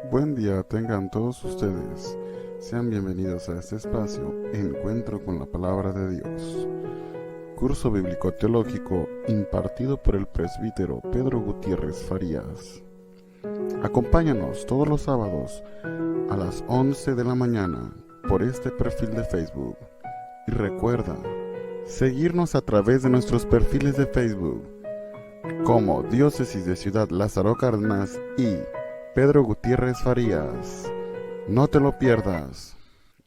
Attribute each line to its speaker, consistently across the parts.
Speaker 1: Buen día tengan todos ustedes. Sean bienvenidos a este espacio, Encuentro con la Palabra de Dios. Curso bíblico teológico impartido por el presbítero Pedro Gutiérrez Farías. Acompáñanos todos los sábados a las 11 de la mañana por este perfil de Facebook. Y recuerda, seguirnos a través de nuestros perfiles de Facebook como Diócesis de Ciudad Lázaro Cárdenas y Pedro Gutiérrez Farías. No te lo pierdas.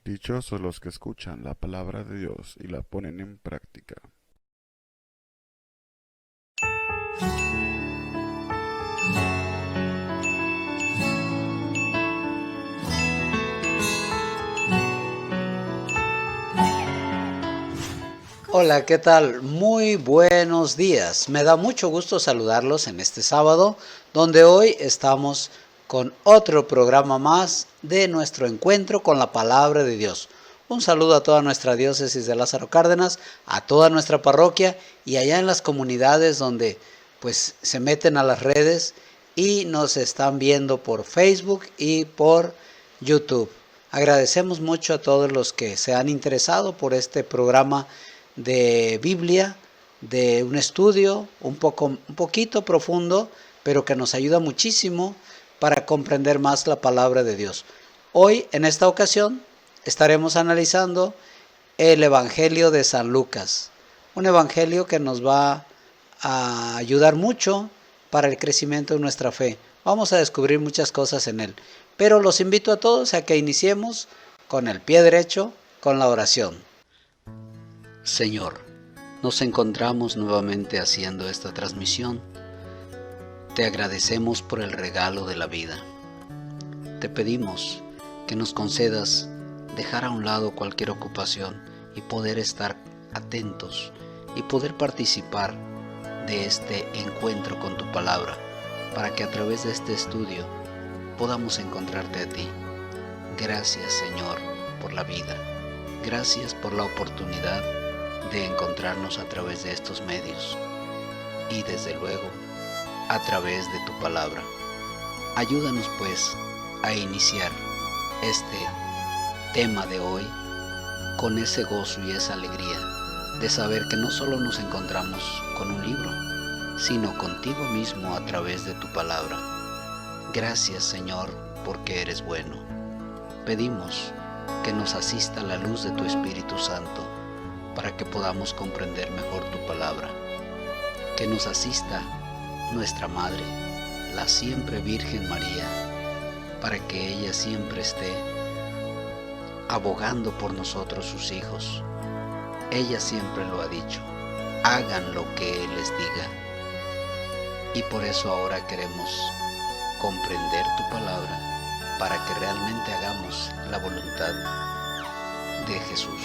Speaker 1: Dichosos los que escuchan la palabra de Dios y la ponen en práctica.
Speaker 2: Hola, ¿qué tal? Muy buenos días. Me da mucho gusto saludarlos en este sábado, donde hoy estamos con otro programa más de nuestro encuentro con la palabra de Dios. Un saludo a toda nuestra diócesis de Lázaro Cárdenas, a toda nuestra parroquia y allá en las comunidades donde pues se meten a las redes y nos están viendo por Facebook y por YouTube. Agradecemos mucho a todos los que se han interesado por este programa de Biblia, de un estudio un poquito profundo, pero que nos ayuda muchísimo para comprender más la palabra de Dios. Hoy, en esta ocasión, estaremos analizando el Evangelio de San Lucas, un evangelio que nos va a ayudar mucho para el crecimiento de nuestra fe. Vamos a descubrir muchas cosas en él, pero los invito a todos a que iniciemos con el pie derecho, con la oración. Señor, nos encontramos nuevamente haciendo esta transmisión. Te agradecemos por el regalo de la vida. Te pedimos que nos concedas dejar a un lado cualquier ocupación y poder estar atentos y poder participar de este encuentro con tu palabra, para que a través de este estudio podamos encontrarte a ti. Gracias, Señor, por la vida. Gracias por la oportunidad de encontrarnos a través de estos medios y desde luego a través de tu palabra. Ayúdanos pues a iniciar este tema de hoy con ese gozo y esa alegría de saber que no solo nos encontramos con un libro, sino contigo mismo a través de tu palabra. Gracias, Señor, porque eres bueno. Pedimos que nos asista la luz de tu Espíritu Santo para que podamos comprender mejor tu palabra. Que nos asista nuestra Madre, la siempre Virgen María, para que ella siempre esté abogando por nosotros sus hijos. Ella siempre lo ha dicho, hagan lo que Él les diga. Y por eso ahora queremos comprender tu palabra para que realmente hagamos la voluntad de Jesús.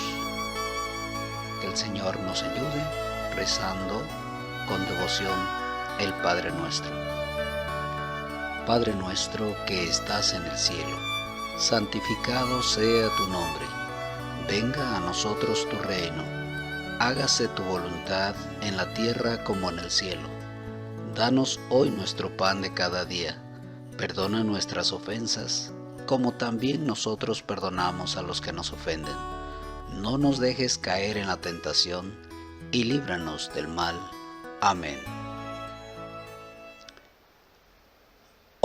Speaker 2: Que el Señor nos ayude rezando con devoción el Padre Nuestro. Padre nuestro que estás en el cielo, santificado sea tu nombre. Venga a nosotros tu reino. Hágase tu voluntad en la tierra como en el cielo. Danos hoy nuestro pan de cada día. Perdona nuestras ofensas, como también nosotros perdonamos a los que nos ofenden. No nos dejes caer en la tentación, y líbranos del mal. Amén.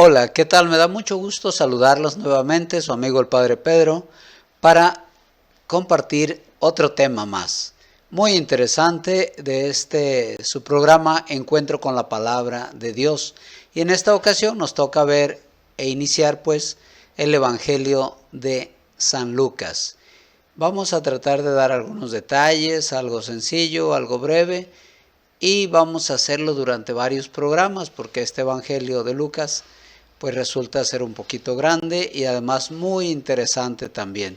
Speaker 2: Hola, ¿qué tal? Me da mucho gusto saludarlos nuevamente, su amigo el Padre Pedro, para compartir otro tema más. Muy interesante de su programa Encuentro con la Palabra de Dios. Y en esta ocasión nos toca ver e iniciar pues el Evangelio de San Lucas. Vamos a tratar de dar algunos detalles, algo sencillo, algo breve, y vamos a hacerlo durante varios programas porque este Evangelio de Lucas pues resulta ser un poquito grande y además muy interesante también.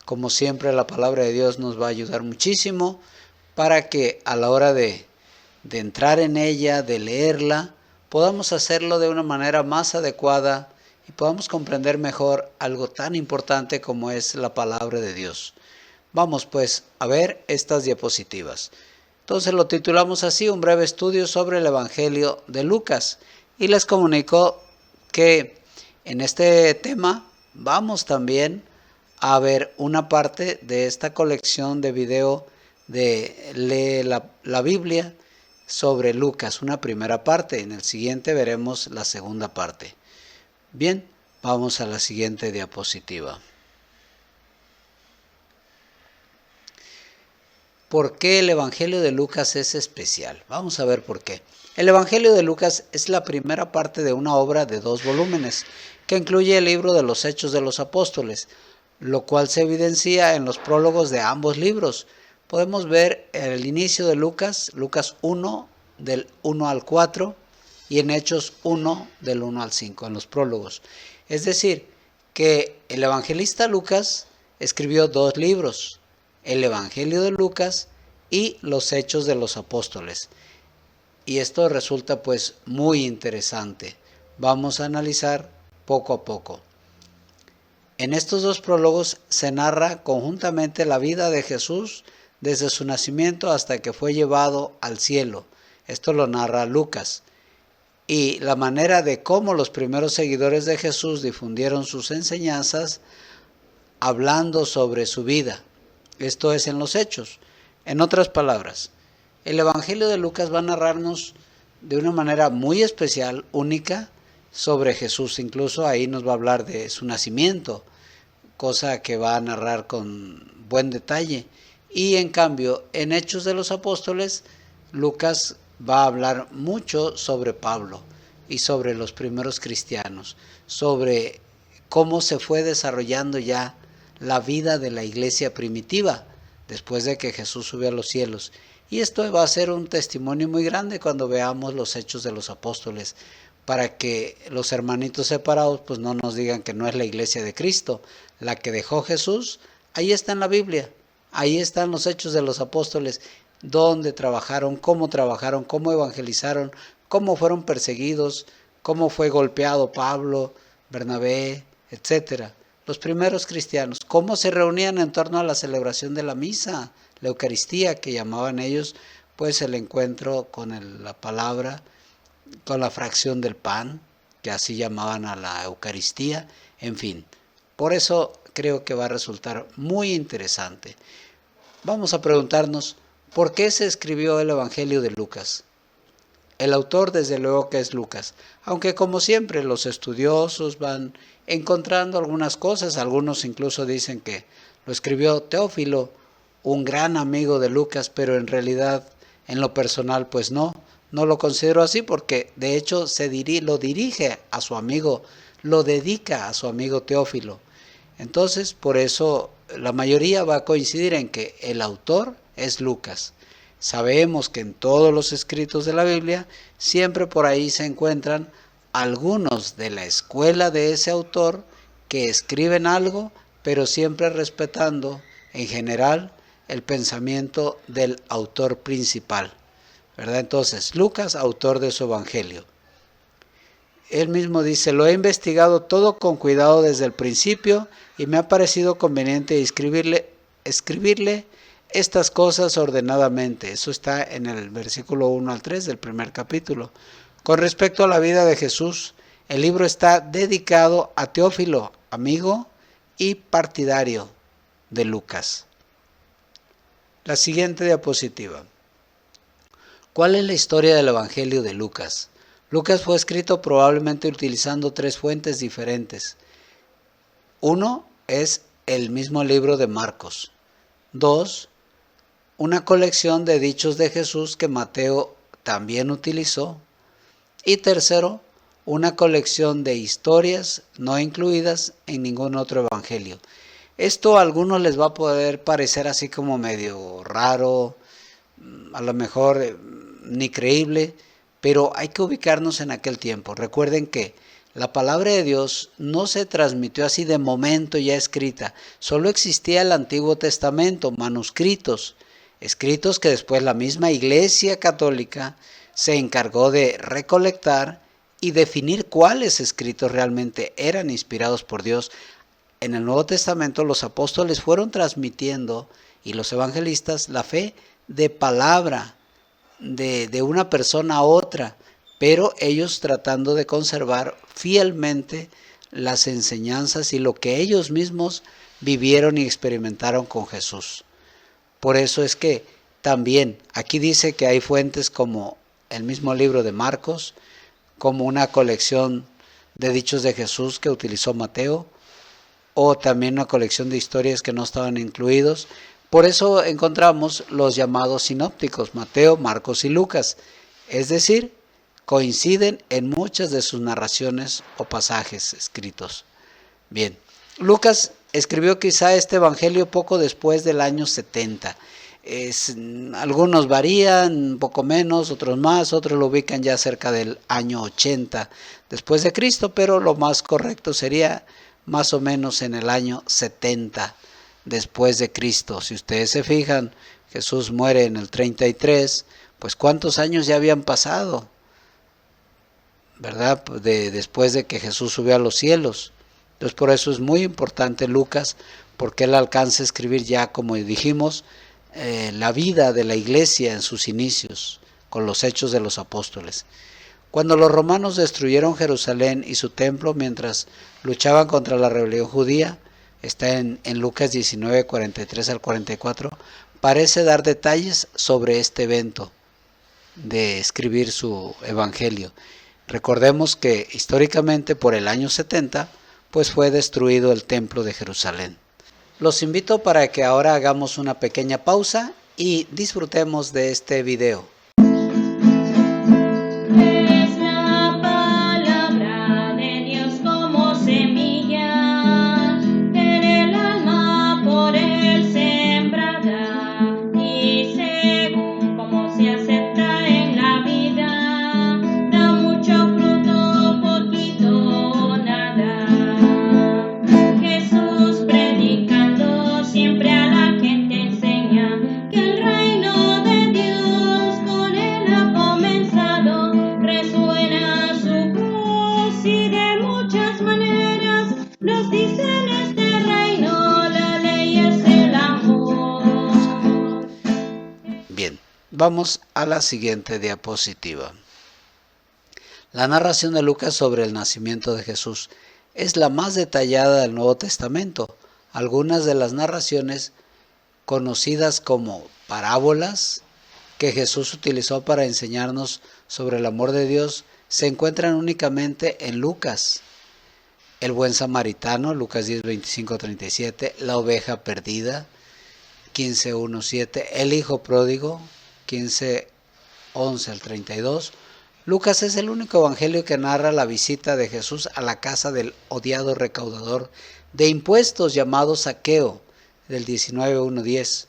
Speaker 2: Como siempre, la palabra de Dios nos va a ayudar muchísimo para que a la hora de entrar en ella, de leerla, podamos hacerlo de una manera más adecuada y podamos comprender mejor algo tan importante como es la palabra de Dios. Vamos pues a ver estas diapositivas. Entonces lo titulamos así, un breve estudio sobre el Evangelio de Lucas. Y les comunico que En este tema vamos también a ver una parte de esta colección de video de Lee la Biblia sobre Lucas, una primera parte. En el siguiente veremos la segunda parte. Bien, vamos a la siguiente diapositiva. ¿Por qué el Evangelio de Lucas es especial? Vamos a ver por qué. El Evangelio de Lucas es la primera parte de una obra de 2 volúmenes, que incluye el libro de los Hechos de los Apóstoles, lo cual se evidencia en los prólogos de ambos libros. Podemos ver el inicio de Lucas 1, del 1 al 4, y en Hechos 1, del 1 al 5, en los prólogos. Es decir, que el evangelista Lucas escribió 2 libros, el Evangelio de Lucas y los Hechos de los Apóstoles. Y esto resulta pues muy interesante. Vamos a analizar poco a poco. En estos 2 prólogos se narra conjuntamente la vida de Jesús desde su nacimiento hasta que fue llevado al cielo. Esto lo narra Lucas. Y la manera de cómo los primeros seguidores de Jesús difundieron sus enseñanzas hablando sobre su vida. Esto es en los Hechos. En otras palabras, el Evangelio de Lucas va a narrarnos de una manera muy especial, única, sobre Jesús. Incluso ahí nos va a hablar de su nacimiento, cosa que va a narrar con buen detalle. Y en cambio, en Hechos de los Apóstoles, Lucas va a hablar mucho sobre Pablo y sobre los primeros cristianos, sobre cómo se fue desarrollando ya la vida de la iglesia primitiva después de que Jesús subió a los cielos. Y esto va a ser un testimonio muy grande cuando veamos los Hechos de los Apóstoles, para que los hermanitos separados pues no nos digan que no es la iglesia de Cristo, la que dejó Jesús. Ahí está en la Biblia, ahí están los Hechos de los Apóstoles, dónde trabajaron, cómo evangelizaron, cómo fueron perseguidos, cómo fue golpeado Pablo, Bernabé, etcétera. Los primeros cristianos, cómo se reunían en torno a la celebración de la misa, la Eucaristía, que llamaban ellos, pues el encuentro con la palabra, con la fracción del pan, que así llamaban a la Eucaristía, en fin. Por eso creo que va a resultar muy interesante. Vamos a preguntarnos, ¿por qué se escribió el Evangelio de Lucas? El autor desde luego que es Lucas, aunque como siempre los estudiosos van encontrando algunas cosas. Algunos incluso dicen que lo escribió Teófilo, un gran amigo de Lucas, pero en realidad en lo personal pues no lo considero así, porque de hecho lo dirige a su amigo, lo dedica a su amigo Teófilo. Entonces por eso la mayoría va a coincidir en que el autor es Lucas. Sabemos que en todos los escritos de la Biblia siempre por ahí se encuentran algunos de la escuela de ese autor que escriben algo, pero siempre respetando en general el pensamiento del autor principal, ¿verdad? Entonces, Lucas, autor de su Evangelio. Él mismo dice, lo he investigado todo con cuidado desde el principio y me ha parecido conveniente escribirle estas cosas ordenadamente. Eso está en el versículo 1 al 3 del primer capítulo. Con respecto a la vida de Jesús, el libro está dedicado a Teófilo, amigo y partidario de Lucas. La siguiente diapositiva. ¿Cuál es la historia del Evangelio de Lucas? Lucas fue escrito probablemente utilizando 3 fuentes diferentes. Uno es el mismo libro de Marcos. 2, una colección de dichos de Jesús que Mateo también utilizó. Y tercero, una colección de historias no incluidas en ningún otro evangelio. Esto a algunos les va a poder parecer así como medio raro, a lo mejor ni creíble, pero hay que ubicarnos en aquel tiempo. Recuerden que la palabra de Dios no se transmitió así de momento ya escrita. Solo existía el Antiguo Testamento, manuscritos, escritos que después la misma Iglesia Católica se encargó de recolectar y definir cuáles escritos realmente eran inspirados por Dios. En el Nuevo Testamento los apóstoles fueron transmitiendo y los evangelistas la fe de palabra de una persona a otra, pero ellos tratando de conservar fielmente las enseñanzas y lo que ellos mismos vivieron y experimentaron con Jesús. Por eso es que también aquí dice que hay fuentes como el mismo libro de Marcos, como una colección de dichos de Jesús que utilizó Mateo, o también una colección de historias que no estaban incluidos. Por eso encontramos los llamados sinópticos, Mateo, Marcos y Lucas, es decir, coinciden en muchas de sus narraciones o pasajes escritos. Bien, Lucas escribió quizá este evangelio poco después del año 70. Algunos varían, un poco menos, otros más, otros lo ubican ya cerca del año 80 después de Cristo, pero lo más correcto sería más o menos en el año 70 después de Cristo. Si ustedes se fijan, Jesús muere en el 33, pues ¿cuántos años ya habían pasado? ¿Verdad? Después de que Jesús subió a los cielos. Entonces por eso es muy importante Lucas, porque él alcanza a escribir ya, como dijimos, la vida de la iglesia en sus inicios, con los hechos de los apóstoles. Cuando los romanos destruyeron Jerusalén y su templo mientras luchaban contra la rebelión judía, está en Lucas 19, 43 al 44, parece dar detalles sobre este evento de escribir su evangelio. Recordemos que históricamente por el año 70, pues fue destruido el templo de Jerusalén. Los invito para que ahora hagamos una pequeña pausa y disfrutemos de este video. Vamos a la siguiente diapositiva. La narración de Lucas sobre el nacimiento de Jesús es la más detallada del Nuevo Testamento. Algunas de las narraciones conocidas como parábolas que Jesús utilizó para enseñarnos sobre el amor de Dios se encuentran únicamente en Lucas. El buen samaritano, Lucas 10, 25, 37, la oveja perdida, 15, 1, 7, el hijo pródigo, 15, 11 al 32. Lucas es el único evangelio que narra la visita de Jesús a la casa del odiado recaudador de impuestos llamado Zaqueo, del 19, 1, 10.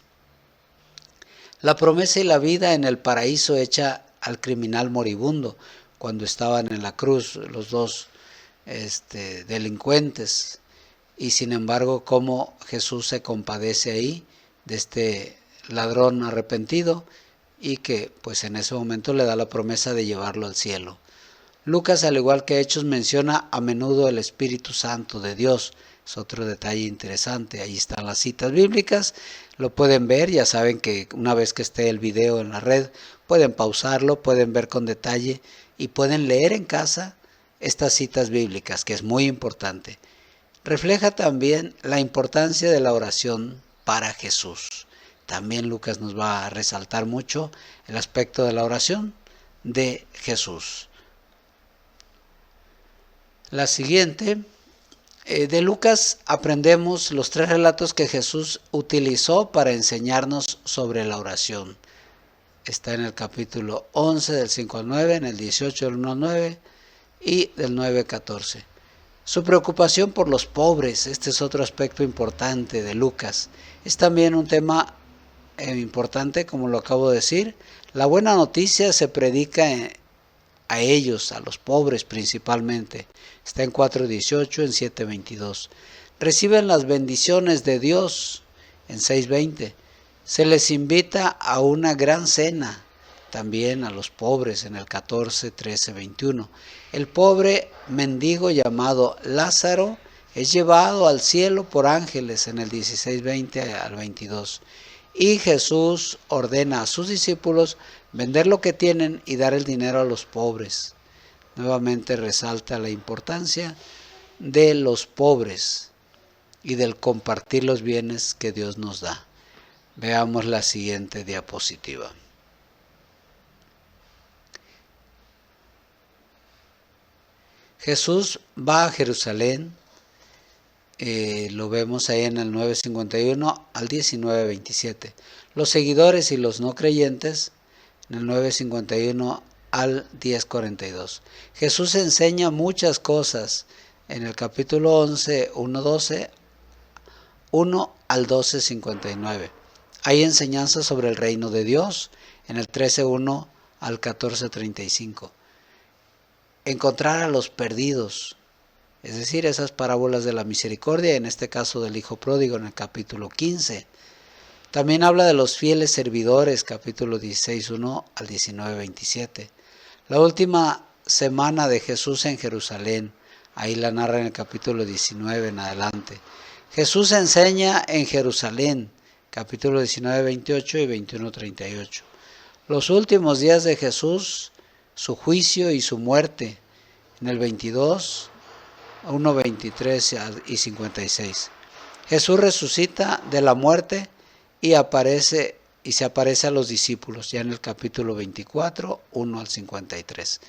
Speaker 2: La promesa y la vida en el paraíso hecha al criminal moribundo cuando estaban en la cruz los dos delincuentes, y sin embargo cómo Jesús se compadece ahí de este ladrón arrepentido y que pues en ese momento le da la promesa de llevarlo al cielo. Lucas, al igual que Hechos, menciona a menudo el Espíritu Santo de Dios. Es otro detalle interesante. Ahí están las citas bíblicas, lo pueden ver. Ya saben que una vez que esté el video en la red, pueden pausarlo, pueden ver con detalle y pueden leer en casa estas citas bíblicas, que es muy importante. Refleja también la importancia de la oración para Jesús. También Lucas nos va a resaltar mucho el aspecto de la oración de Jesús. La siguiente, de Lucas aprendemos los 3 relatos que Jesús utilizó para enseñarnos sobre la oración. Está en el capítulo 11 del 5 al 9, en el 18 del 1 al 9 y del 9 al 14. Su preocupación por los pobres, este es otro aspecto importante de Lucas. Es también un tema importante, como lo acabo de decir. La buena noticia se predica a ellos, a los pobres principalmente. Está en 4:18, en 7:22. Reciben las bendiciones de Dios en 6:20. Se les invita a una gran cena, también a los pobres en el 14, 13, 21. El pobre mendigo llamado Lázaro es llevado al cielo por ángeles en el 16, 20 al 22. Y Jesús ordena a sus discípulos vender lo que tienen y dar el dinero a los pobres. Nuevamente resalta la importancia de los pobres y del compartir los bienes que Dios nos da. Veamos la siguiente diapositiva. Jesús va a Jerusalén, lo vemos ahí en el 9:51 al 19:27. Los seguidores y los no creyentes en el 9:51 al 10:42. Jesús enseña muchas cosas en el capítulo 11, 1:12, 1 al 12:59. Hay enseñanzas sobre el reino de Dios en el 13:1 al 14:35. Encontrar a los perdidos, es decir, esas parábolas de la misericordia, en este caso del hijo pródigo en el capítulo 15. También habla de los fieles servidores, capítulo 16:1 al 19:27. La última semana de Jesús en Jerusalén, ahí la narra en el capítulo 19 en adelante. Jesús enseña en Jerusalén, capítulo 19:28 y 21:38. Los últimos días de Jesús, su juicio y su muerte, en el 22, 1, 23 y 56. Jesús resucita de la muerte y se aparece a los discípulos, ya en el capítulo 24, 1 al 53.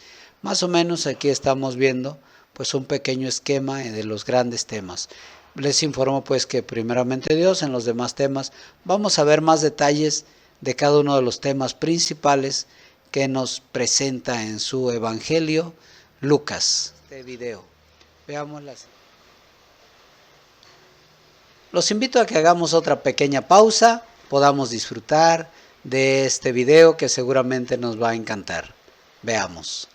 Speaker 2: Más o menos aquí estamos viendo pues un pequeño esquema de los grandes temas. Les informo pues que primeramente Dios, en los demás temas vamos a ver más detalles de cada uno de los temas principales que nos presenta en su evangelio Lucas. Este video. Veámoslas. Los invito a que hagamos otra pequeña pausa, podamos disfrutar de este video que seguramente nos va a encantar. Veamos.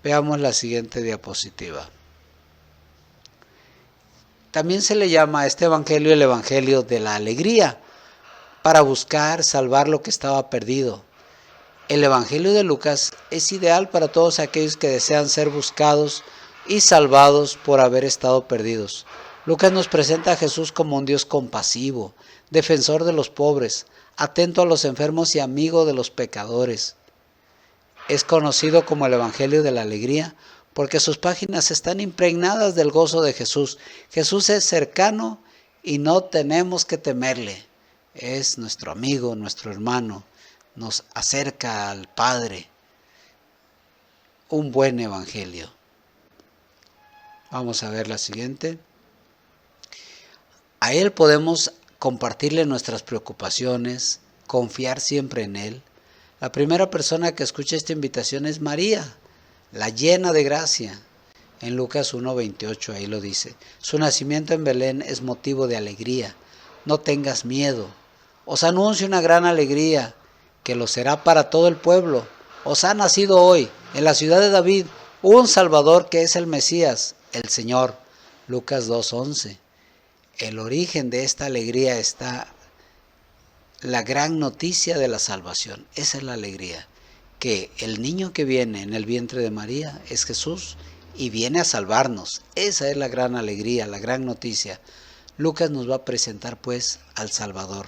Speaker 2: Veamos la siguiente diapositiva. También se le llama a este evangelio el evangelio de la alegría, para buscar salvar lo que estaba perdido. El evangelio de Lucas es ideal para todos aquellos que desean ser buscados y salvados por haber estado perdidos. Lucas nos presenta a Jesús como un Dios compasivo, defensor de los pobres, atento a los enfermos y amigo de los pecadores. Es conocido como el Evangelio de la Alegría porque sus páginas están impregnadas del gozo de Jesús. Jesús es cercano y no tenemos que temerle. Es nuestro amigo, nuestro hermano, nos acerca al Padre. Un buen evangelio. Vamos a ver la siguiente. A Él podemos compartirle nuestras preocupaciones, confiar siempre en Él. La primera persona que escucha esta invitación es María, la llena de gracia. En Lucas 1:28 ahí lo dice. Su nacimiento en Belén es motivo de alegría. No tengas miedo. Os anuncio una gran alegría, que lo será para todo el pueblo. Os ha nacido hoy, en la ciudad de David, un Salvador que es el Mesías, el Señor. Lucas 2:11. El origen de esta alegría está la gran noticia de la salvación. Esa es la alegría, que el niño que viene en el vientre de María es Jesús y viene a salvarnos. Esa es la gran alegría, la gran noticia. Lucas nos va a presentar pues al Salvador.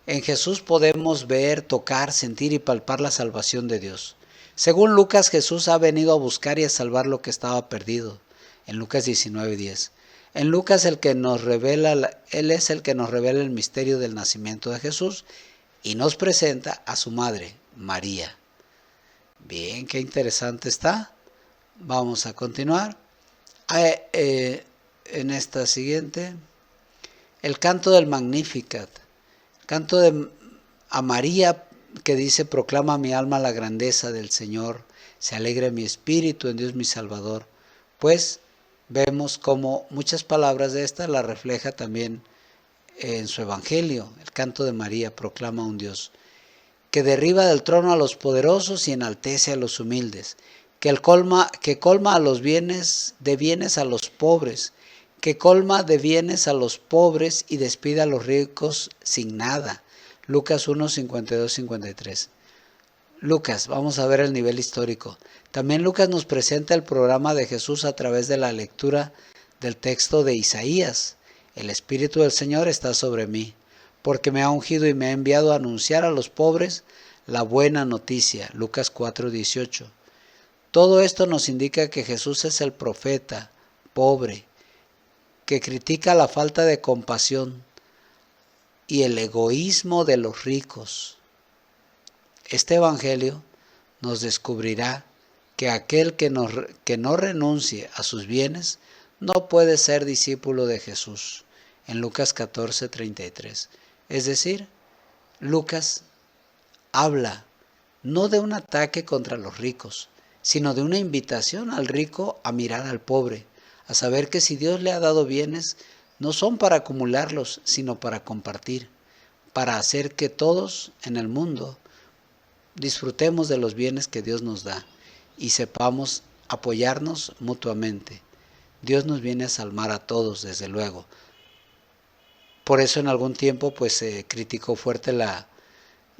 Speaker 2: En Jesús podemos ver, tocar, sentir y palpar la salvación de Dios. Según Lucas, Jesús ha venido a buscar y a salvar lo que estaba perdido. En Lucas 19:10. En Lucas Él es el que nos revela el misterio del nacimiento de Jesús y nos presenta a su madre, María. Bien, qué interesante está. Vamos a continuar. En esta siguiente, el canto del Magnificat. a María que dice, proclama mi alma la grandeza del Señor, se alegra mi espíritu en Dios mi Salvador, pues vemos como muchas palabras de estas las refleja también en su evangelio. El canto de María proclama a un Dios que derriba del trono a los poderosos y enaltece a los humildes, que colma a los bienes a los pobres, que colma de bienes a los pobres y despide a los ricos sin nada. Lucas 1, 52, 53. Lucas, vamos a ver el nivel histórico. También Lucas nos presenta el programa de Jesús a través de la lectura del texto de Isaías. El Espíritu del Señor está sobre mí, porque me ha ungido y me ha enviado a anunciar a los pobres la buena noticia. Lucas 4, 18. Todo esto nos indica que Jesús es el profeta pobre, que critica la falta de compasión y el egoísmo de los ricos. Este evangelio nos descubrirá que aquel que no renuncie a sus bienes no puede ser discípulo de Jesús. En Lucas 14, 33. Es decir, Lucas habla no de un ataque contra los ricos, sino de una invitación al rico a mirar al pobre, a saber que si Dios le ha dado bienes, no son para acumularlos, sino para compartir, para hacer que todos en el mundo disfrutemos de los bienes que Dios nos da y sepamos apoyarnos mutuamente. Dios nos viene a salvar a todos, desde luego. Por eso en algún tiempo se criticó fuerte la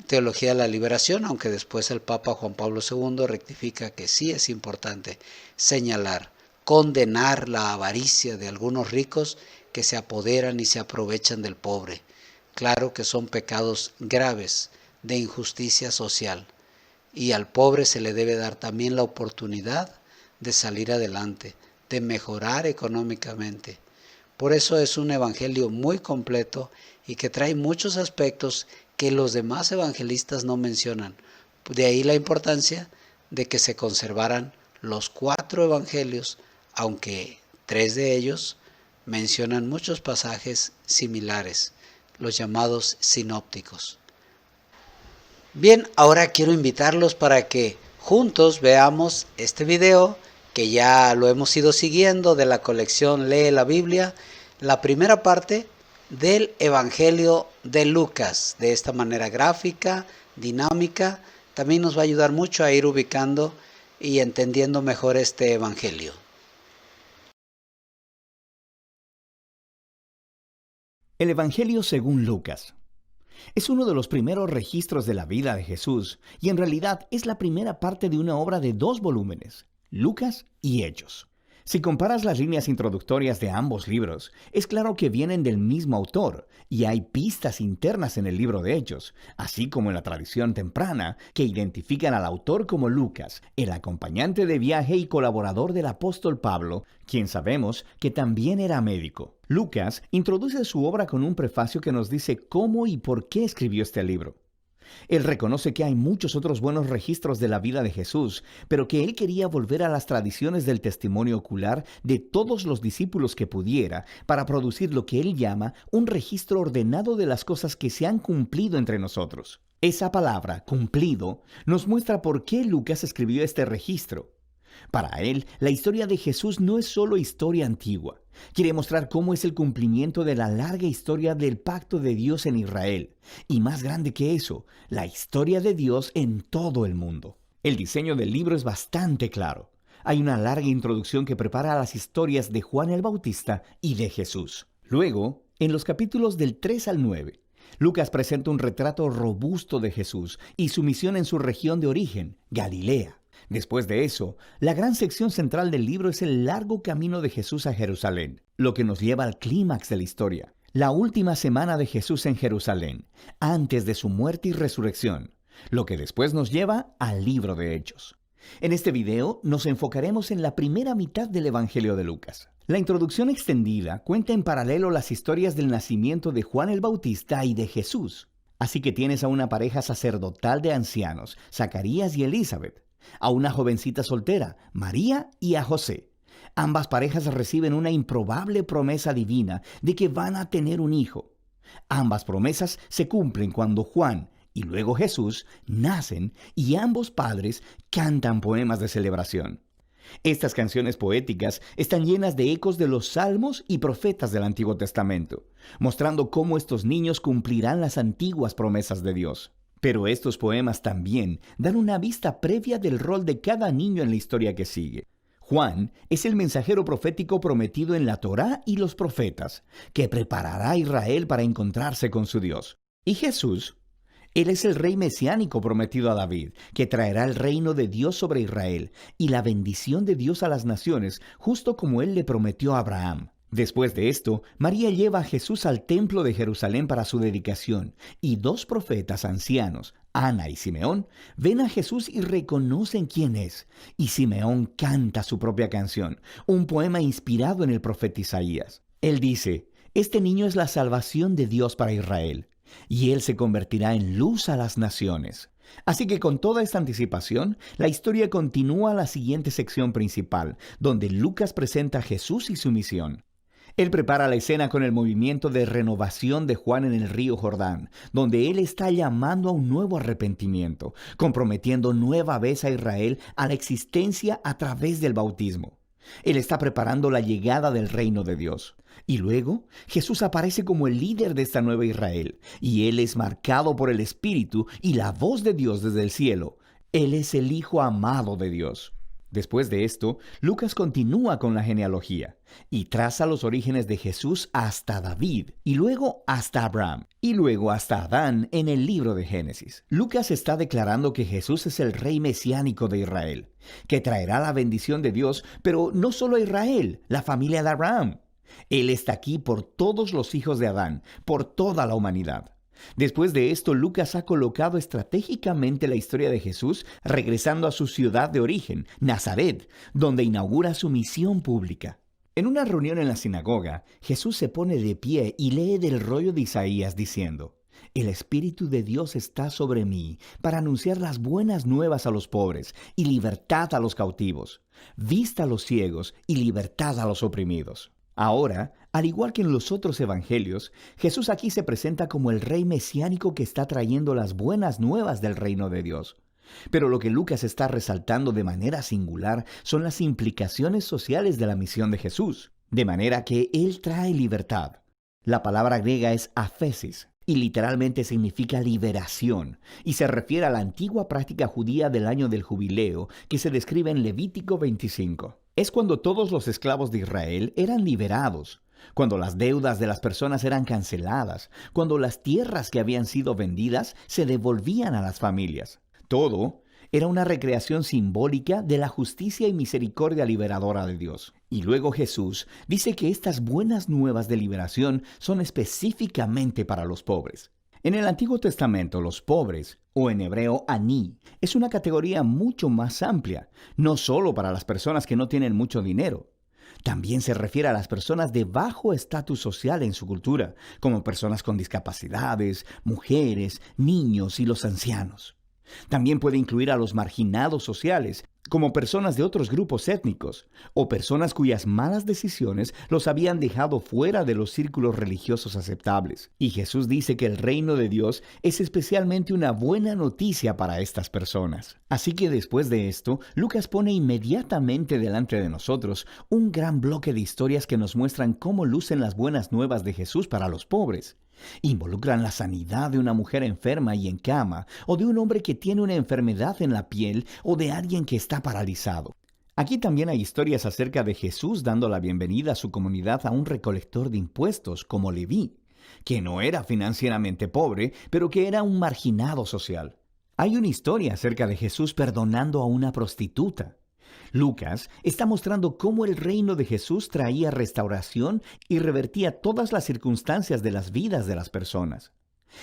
Speaker 2: teología de la liberación, aunque después el Papa Juan Pablo II rectifica que sí es importante señalar, condenar la avaricia de algunos ricos que se apoderan y se aprovechan del pobre. Claro que son pecados graves de injusticia social, y al pobre se le debe dar también la oportunidad de salir adelante, de mejorar económicamente. Por eso es un evangelio muy completo y que trae muchos aspectos que los demás evangelistas no mencionan. De ahí la importancia de que se conservaran los 4 evangelios, aunque 3 de ellos mencionan muchos pasajes similares, los llamados sinópticos. Bien, ahora quiero invitarlos para que juntos veamos este video que ya lo hemos ido siguiendo de la colección Lee la Biblia, la primera parte del Evangelio de Lucas, de esta manera gráfica, dinámica. También nos va a ayudar mucho a ir ubicando y entendiendo mejor este Evangelio.
Speaker 3: El Evangelio según Lucas. Es uno de los primeros registros de la vida de Jesús y en realidad es la primera parte de una obra de 2 volúmenes, Lucas y Hechos. Si comparas las líneas introductorias de ambos libros, es claro que vienen del mismo autor y hay pistas internas en el libro de Hechos, así como en la tradición temprana, que identifican al autor como Lucas, el acompañante de viaje y colaborador del apóstol Pablo, quien sabemos que también era médico. Lucas introduce su obra con un prefacio que nos dice cómo y por qué escribió este libro. Él reconoce que hay muchos otros buenos registros de la vida de Jesús, pero que él quería volver a las tradiciones del testimonio ocular de todos los discípulos que pudiera para producir lo que él llama un registro ordenado de las cosas que se han cumplido entre nosotros. Esa palabra, cumplido, nos muestra por qué Lucas escribió este registro. Para él, la historia de Jesús no es solo historia antigua. Quiere mostrar cómo es el cumplimiento de la larga historia del pacto de Dios en Israel. Y más grande que eso, la historia de Dios en todo el mundo. El diseño del libro es bastante claro. Hay una larga introducción que prepara las historias de Juan el Bautista y de Jesús. Luego, en los capítulos del 3 al 9, Lucas presenta un retrato robusto de Jesús y su misión en su región de origen, Galilea. Después de eso, la gran sección central del libro es el largo camino de Jesús a Jerusalén, lo que nos lleva al clímax de la historia, la última semana de Jesús en Jerusalén, antes de su muerte y resurrección, lo que después nos lleva al libro de Hechos. En este video nos enfocaremos en la primera mitad del Evangelio de Lucas. La introducción extendida cuenta en paralelo las historias del nacimiento de Juan el Bautista y de Jesús. Así que tienes a una pareja sacerdotal de ancianos, Zacarías y Elizabeth, a una jovencita soltera, María, y a José. Ambas parejas reciben una improbable promesa divina de que van a tener un hijo. Ambas promesas se cumplen cuando Juan y luego Jesús nacen y ambos padres cantan poemas de celebración. Estas canciones poéticas están llenas de ecos de los salmos y profetas del Antiguo Testamento, mostrando cómo estos niños cumplirán las antiguas promesas de Dios. Pero estos poemas también dan una vista previa del rol de cada niño en la historia que sigue. Juan es el mensajero profético prometido en la Torá y los profetas, que preparará a Israel para encontrarse con su Dios. Y Jesús, Él es el rey mesiánico prometido a David, que traerá el reino de Dios sobre Israel y la bendición de Dios a las naciones, justo como Él le prometió a Abraham. Después de esto, María lleva a Jesús al templo de Jerusalén para su dedicación, y dos profetas ancianos, Ana y Simeón, ven a Jesús y reconocen quién es, y Simeón canta su propia canción, un poema inspirado en el profeta Isaías. Él dice: «Este niño es la salvación de Dios para Israel, y él se convertirá en luz a las naciones». Así que con toda esta anticipación, la historia continúa a la siguiente sección principal, donde Lucas presenta a Jesús y su misión. Él prepara la escena con el movimiento de renovación de Juan en el río Jordán, donde él está llamando a un nuevo arrepentimiento, comprometiendo nueva vez a Israel a la existencia a través del bautismo. Él está preparando la llegada del reino de Dios. Y luego, Jesús aparece como el líder de esta nueva Israel, y él es marcado por el Espíritu y la voz de Dios desde el cielo. Él es el Hijo amado de Dios. Después de esto, Lucas continúa con la genealogía y traza los orígenes de Jesús hasta David, y luego hasta Abraham, y luego hasta Adán en el libro de Génesis. Lucas está declarando que Jesús es el rey mesiánico de Israel, que traerá la bendición de Dios, pero no solo a Israel, la familia de Abraham. Él está aquí por todos los hijos de Adán, por toda la humanidad. Después de esto, Lucas ha colocado estratégicamente la historia de Jesús regresando a su ciudad de origen, Nazaret, donde inaugura su misión pública. En una reunión en la sinagoga, Jesús se pone de pie y lee del rollo de Isaías diciendo: «El Espíritu de Dios está sobre mí para anunciar las buenas nuevas a los pobres y libertad a los cautivos, vista a los ciegos y libertad a los oprimidos». Ahora, al igual que en los otros evangelios, Jesús aquí se presenta como el rey mesiánico que está trayendo las buenas nuevas del reino de Dios. Pero lo que Lucas está resaltando de manera singular son las implicaciones sociales de la misión de Jesús, de manera que Él trae libertad. La palabra griega es aphesis, y literalmente significa liberación, y se refiere a la antigua práctica judía del año del jubileo que se describe en Levítico 25. Es cuando todos los esclavos de Israel eran liberados, cuando las deudas de las personas eran canceladas, cuando las tierras que habían sido vendidas se devolvían a las familias. Todo era una recreación simbólica de la justicia y misericordia liberadora de Dios. Y luego Jesús dice que estas buenas nuevas de liberación son específicamente para los pobres. En el Antiguo Testamento, los pobres, o en hebreo aní, es una categoría mucho más amplia, no solo para las personas que no tienen mucho dinero. También se refiere a las personas de bajo estatus social en su cultura, como personas con discapacidades, mujeres, niños y los ancianos. También puede incluir a los marginados sociales, como personas de otros grupos étnicos, o personas cuyas malas decisiones los habían dejado fuera de los círculos religiosos aceptables. Y Jesús dice que el reino de Dios es especialmente una buena noticia para estas personas. Así que después de esto, Lucas pone inmediatamente delante de nosotros un gran bloque de historias que nos muestran cómo lucen las buenas nuevas de Jesús para los pobres. Involucran la sanidad de una mujer enferma y en cama, o de un hombre que tiene una enfermedad en la piel, o de alguien que está paralizado. Aquí también hay historias acerca de Jesús dando la bienvenida a su comunidad a un recolector de impuestos como Leví, que no era financieramente pobre, pero que era un marginado social. Hay una historia acerca de Jesús perdonando a una prostituta. Lucas está mostrando cómo el reino de Jesús traía restauración y revertía todas las circunstancias de las vidas de las personas.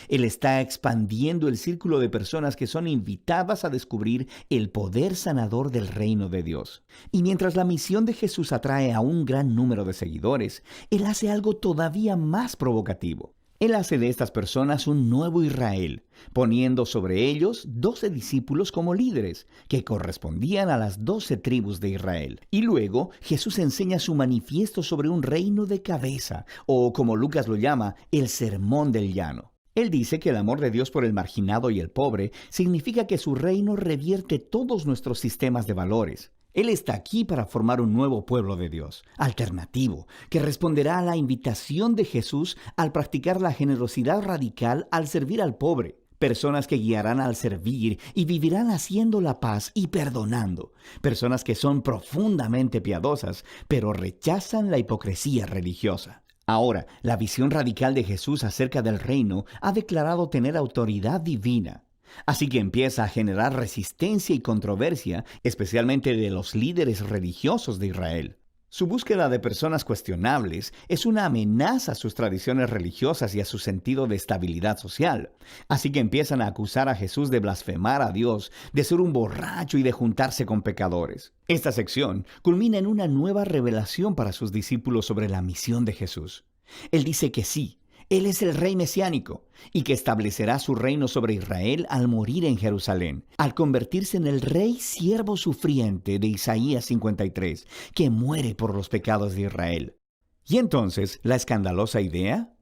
Speaker 3: Él está expandiendo el círculo de personas que son invitadas a descubrir el poder sanador del reino de Dios. Y mientras la misión de Jesús atrae a un gran número de seguidores, Él hace algo todavía más provocativo. Él hace de estas personas un nuevo Israel, poniendo sobre ellos 12 discípulos como líderes, que correspondían a las 12 tribus de Israel. Y luego Jesús enseña su manifiesto sobre un reino de cabeza, o como Lucas lo llama, el sermón del llano. Él dice que el amor de Dios por el marginado y el pobre significa que su reino revierte todos nuestros sistemas de valores. Él está aquí para formar un nuevo pueblo de Dios, alternativo, que responderá a la invitación de Jesús al practicar la generosidad radical al servir al pobre. Personas que guiarán al servir y vivirán haciendo la paz y perdonando. Personas que son profundamente piadosas, pero rechazan la hipocresía religiosa. Ahora, la visión radical de Jesús acerca del reino ha declarado tener autoridad divina. Así que empieza a generar resistencia y controversia, especialmente de los líderes religiosos de Israel. Su búsqueda de personas cuestionables es una amenaza a sus tradiciones religiosas y a su sentido de estabilidad social. Así que empiezan a acusar a Jesús de blasfemar a Dios, de ser un borracho y de juntarse con pecadores. Esta sección culmina en una nueva revelación para sus discípulos sobre la misión de Jesús. Él dice que sí, Él es el rey mesiánico y que establecerá su reino sobre Israel al morir en Jerusalén, al convertirse en el rey siervo sufriente de Isaías 53, que muere por los pecados de Israel. Y entonces, ¿la escandalosa idea?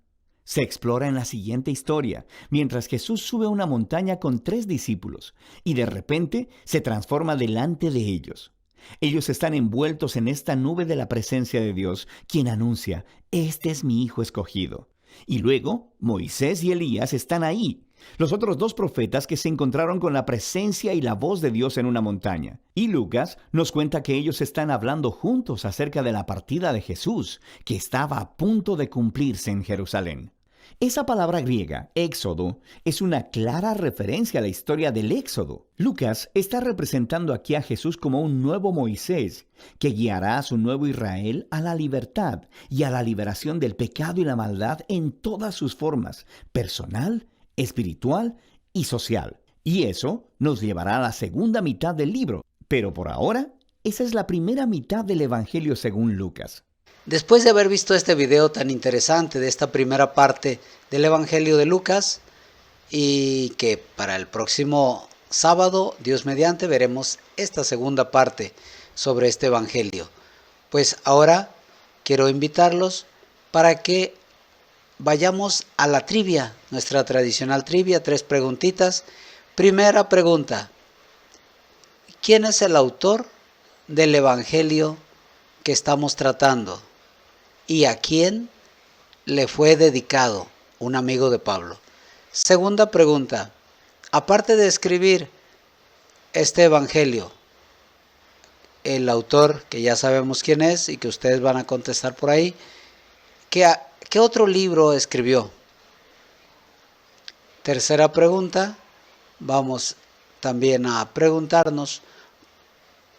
Speaker 3: Se explora en la siguiente historia, mientras Jesús sube a una montaña con 3 discípulos y de repente se transforma delante de ellos. Ellos están envueltos en esta nube de la presencia de Dios, quien anuncia, «Este es mi Hijo escogido». Y luego, Moisés y Elías están ahí, los otros 2 profetas que se encontraron con la presencia y la voz de Dios en una montaña. Y Lucas nos cuenta que ellos están hablando juntos acerca de la partida de Jesús, que estaba a punto de cumplirse en Jerusalén. Esa palabra griega, éxodo, es una clara referencia a la historia del éxodo. Lucas está representando aquí a Jesús como un nuevo Moisés, que guiará a su nuevo Israel a la libertad y a la liberación del pecado y la maldad en todas sus formas, personal, espiritual y social. Y eso nos llevará a la segunda mitad del libro, pero por ahora, esa es la primera mitad del Evangelio según Lucas.
Speaker 2: Después de haber visto este video tan interesante de esta primera parte del Evangelio de Lucas, y que para el próximo sábado, Dios mediante, veremos esta segunda parte sobre este Evangelio. Pues ahora quiero invitarlos para que vayamos a la trivia, nuestra tradicional trivia, 3 preguntitas. Primera pregunta: ¿quién es el autor del Evangelio que estamos tratando? ¿Y a quién le fue dedicado? Un amigo de Pablo. Segunda pregunta: aparte de escribir este evangelio, el autor, que ya sabemos quién es y que ustedes van a contestar por ahí, ¿qué otro libro escribió? Tercera pregunta: vamos también a preguntarnos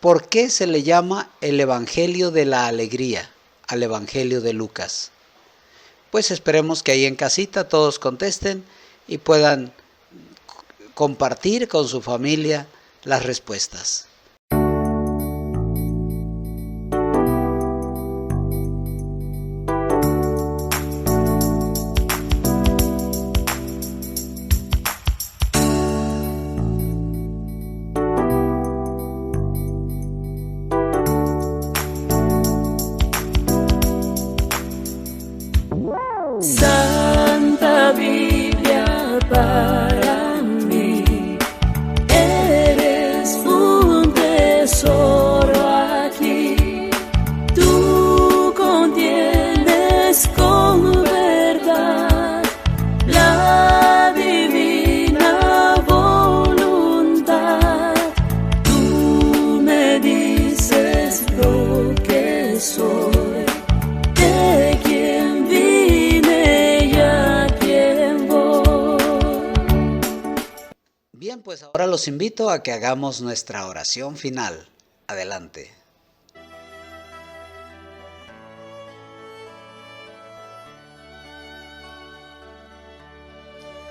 Speaker 2: ¿por qué se le llama el Evangelio de la Alegría al Evangelio de Lucas? Pues esperemos que ahí en casita todos contesten y puedan compartir con su familia las respuestas.
Speaker 4: Santa Biblia para mí, eres un tesoro aquí. Tú contienes con verdad la divina voluntad. Tú me dices lo que soy.
Speaker 2: Bien, pues ahora los invito a que hagamos nuestra oración final. Adelante.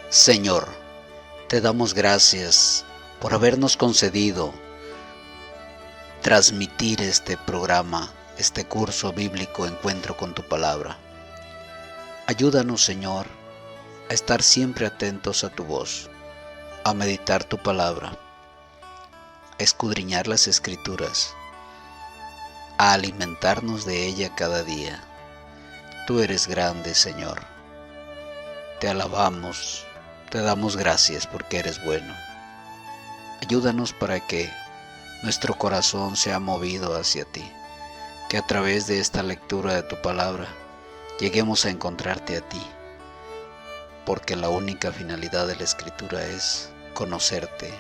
Speaker 2: Señor, te damos gracias por habernos concedido transmitir este programa, este curso bíblico Encuentro con tu Palabra. Ayúdanos, Señor, a estar siempre atentos a tu voz, a meditar tu palabra, a escudriñar las Escrituras, a alimentarnos de ella cada día. Tú eres grande, Señor. Te alabamos, Te damos gracias porque eres bueno. Ayúdanos para que nuestro corazón sea movido hacia ti, que a través de esta lectura de tu palabra lleguemos a encontrarte a ti, porque la única finalidad de la Escritura es conocerte,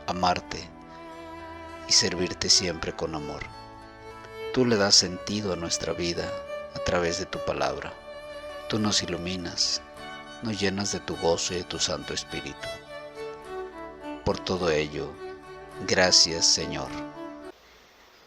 Speaker 2: amarte y servirte siempre con amor. Tú le das sentido a nuestra vida a través de tu palabra. Tú nos iluminas, nos llenas de tu gozo y de tu Santo Espíritu. Por todo ello, gracias, Señor.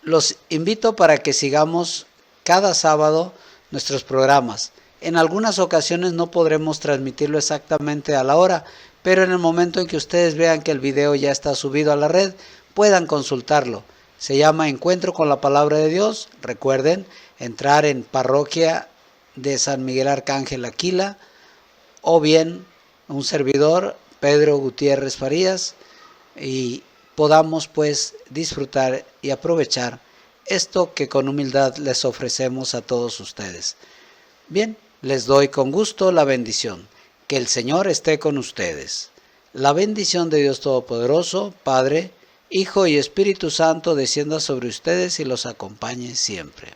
Speaker 2: Los invito para que sigamos cada sábado nuestros programas. En algunas ocasiones no podremos transmitirlo exactamente a la hora, pero en el momento en que ustedes vean que el video ya está subido a la red, puedan consultarlo. Se llama Encuentro con la Palabra de Dios. Recuerden entrar en Parroquia de San Miguel Arcángel Aquila, o bien un servidor, Pedro Gutiérrez Farías, y podamos pues disfrutar y aprovechar esto que con humildad les ofrecemos a todos ustedes. Bien, les doy con gusto la bendición. Que el Señor esté con ustedes. La bendición de Dios Todopoderoso, Padre, Hijo y Espíritu Santo descienda sobre ustedes y los acompañe siempre.